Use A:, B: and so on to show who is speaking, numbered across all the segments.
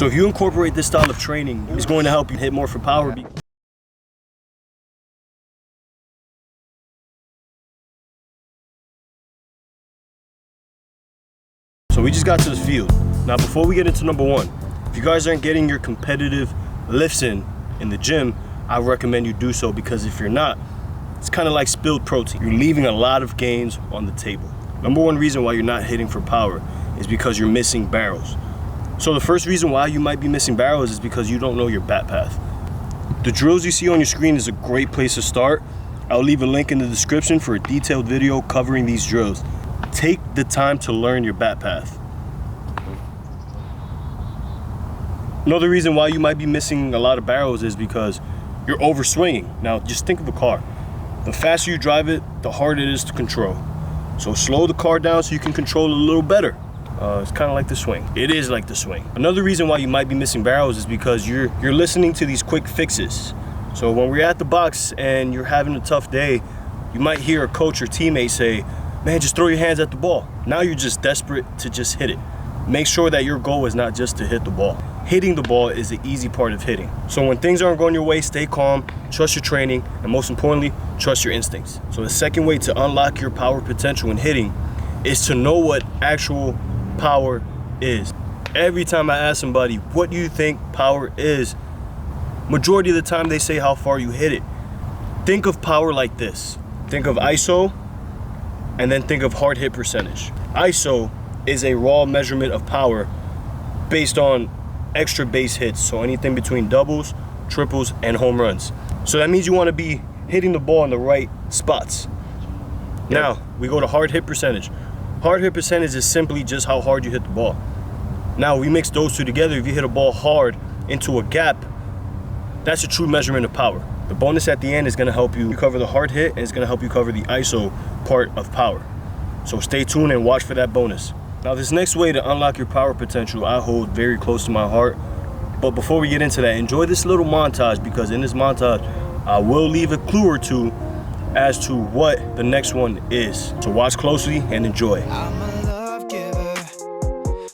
A: So if you incorporate this style of training, it's going to help you hit more for power. So we just got to the field. Now before we get into number one, if you guys aren't getting your competitive lifts in the gym, I recommend you do so, because if you're not, it's kind of like spilled protein. You're leaving a lot of gains on the table. Number one reason why you're not hitting for power is because you're missing barrels. So the first reason why you might be missing barrels is because you don't know your bat path. The drills you see on your screen is a great place to start. I'll leave a link in the description for a detailed video covering these drills. Take the time to learn your bat path. Another reason why you might be missing a lot of barrels is because you're overswinging. Now just think of a car. The faster you drive it, the harder it is to control. So slow the car down so you can control it a little better. It's kind of like the swing. It is like the swing. Another reason why you might be missing barrels is because you're listening to these quick fixes. So when we're at the box and you're having a tough day, you might hear a coach or teammate say, man, just throw your hands at the ball. Now you're just desperate to just hit it. Make sure that your goal is not just to hit the ball. Hitting the ball is the easy part of hitting. So when things aren't going your way, stay calm, trust your training, and most importantly, trust your instincts. So the second way to unlock your power potential in hitting is to know what actual power is. Every time I ask somebody, what do you think power is? Majority of the time they say how far you hit it. Think of power like this. Think of ISO, and then think of hard hit percentage. ISO is a raw measurement of power based on extra base hits, so anything between doubles, triples, and home runs. So that means you want to be hitting the ball in the right spots. Yep. Now we go to hard hit percentage. Hard hit percentage is simply just how hard you hit the ball. Now we mix those two together. If you hit a ball hard into a gap, that's a true measurement of power. The bonus at the end is going to help you cover the hard hit, and it's going to help you cover the ISO part of power. So stay tuned and watch for that bonus. Now this next way to unlock your power potential I hold very close to my heart. But before we get into that, enjoy this little montage, because in this montage I will leave a clue or two as to what the next one is. So watch closely and enjoy.
B: I'm a love giver,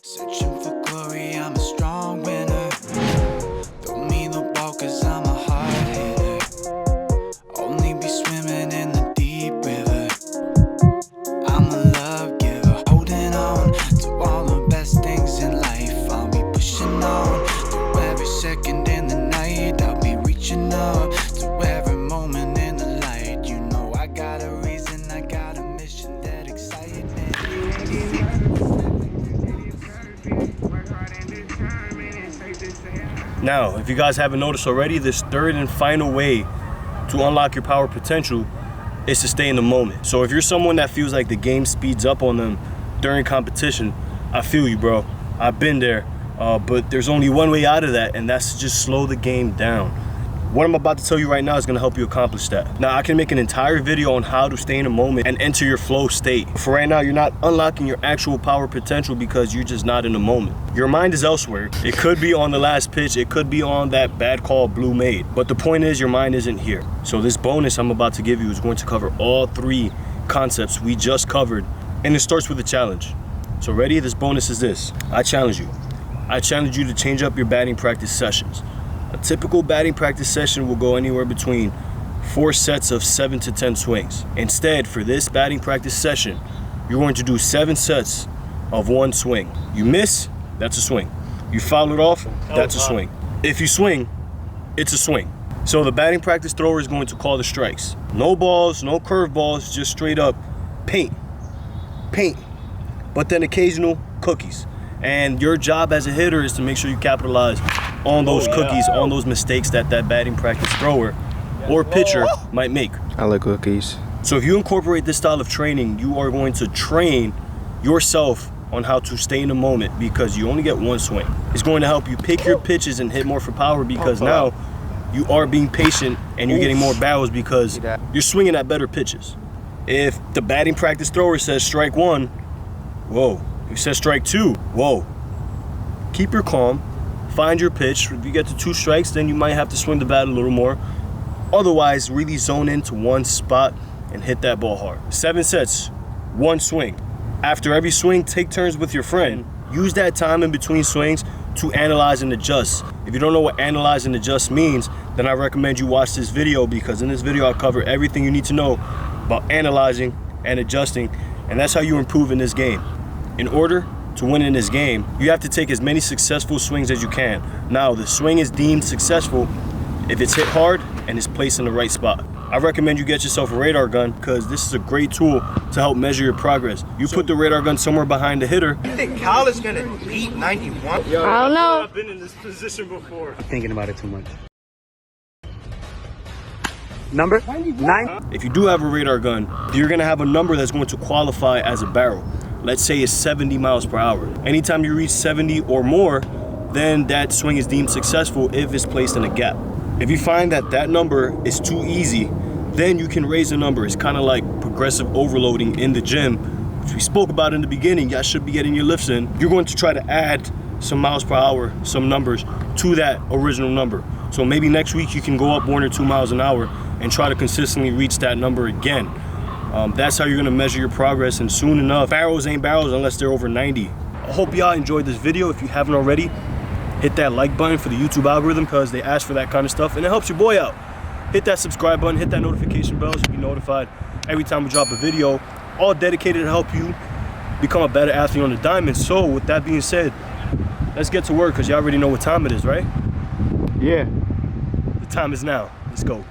B: searching for glory, I'm a strong winner. Throw me the ball cause I'm a hard hitter. Only be swimming in the deep river. I'm a love giver, holding on to all the best things in life. I'll be pushing on through every second in the night. I'll be reaching up to every moment in the light. You know I got a reason, I got a mission that excites me.
A: Now, if you guys haven't noticed already, this third and final way to unlock your power potential is to stay in the moment. So if you're someone that feels like the game speeds up on them during competition, I feel you, bro. I've been there, but there's only one way out of that, and that's to just slow the game down. What I'm about to tell you right now is going to help you accomplish that. Now, I can make an entire video on how to stay in a moment and enter your flow state. For right now, you're not unlocking your actual power potential because you're just not in the moment. Your mind is elsewhere. It could be on the last pitch. It could be on that bad call Blue made. But the point is, your mind isn't here. So this bonus I'm about to give you is going to cover all three concepts we just covered, and it starts with a challenge. So ready? This bonus is this. I challenge you. I challenge you to change up your batting practice sessions. A typical batting practice session will go anywhere between 4 sets of 7 to 10 swings. Instead, for this batting practice session, you're going to do 7 sets of 1 swing. You miss, that's a swing. You foul it off, that's a swing. If you swing, it's a swing. So the batting practice thrower is going to call the strikes. No balls, no curveballs, just straight up paint. Paint. But then occasional cookies. And your job as a hitter is to make sure you capitalize on those cookies, on those mistakes that batting practice thrower or pitcher might make.
C: I like cookies.
A: So if you incorporate this style of training, you are going to train yourself on how to stay in the moment, because you only get 1 swing. It's going to help you pick your pitches and hit more for power, because now you are being patient and you're getting more barrels because you're swinging at better pitches. If the batting practice thrower says strike 1, whoa. If he says strike 2, whoa. Keep your calm, find your pitch. If you get to 2 strikes, then you might have to swing the bat a little more. Otherwise, really zone into one spot and hit that ball hard. 7 sets, 1 swing. After every swing, take turns with your friend. Use that time in between swings to analyze and adjust. If you don't know what analyze and adjust means, then I recommend you watch this video, because in this video I'll cover everything you need to know about analyzing and adjusting, and that's how you improve in this game. In order to win in this game, you have to take as many successful swings as you can. Now, the swing is deemed successful if it's hit hard and is placed in the right spot. I recommend you get yourself a radar gun, because this is a great tool to help measure your progress. You put the radar gun somewhere behind the hitter.
C: You think Kyle is gonna beat 91?
D: I don't know.
A: I've been in this position before.
E: Thinking about it too much. Number 9.
A: If you do have a radar gun, you're gonna have a number that's going to qualify as a barrel. Let's say it's 70 miles per hour. Anytime you reach 70 or more, then that swing is deemed successful if it's placed in a gap. If you find that that number is too easy, then you can raise the number. It's kind of like progressive overloading in the gym, which we spoke about in the beginning. Y'all should be getting your lifts in. You're going to try to add some miles per hour, some numbers to that original number. So maybe next week you can go up 1 or 2 miles an hour and try to consistently reach that number again. That's how you're gonna measure your progress, and soon enough, barrels ain't barrels unless they're over 90. I hope y'all enjoyed this video. If you haven't already, hit that like button for the YouTube algorithm, because they ask for that kind of stuff and it helps your boy out. Hit that subscribe button, hit that notification bell so you'll be notified every time we drop a video, all dedicated to help you become a better athlete on the diamond. So with that being said, let's get to work, because you already know what time it is, right?
E: Yeah.
A: The time is now. Let's go.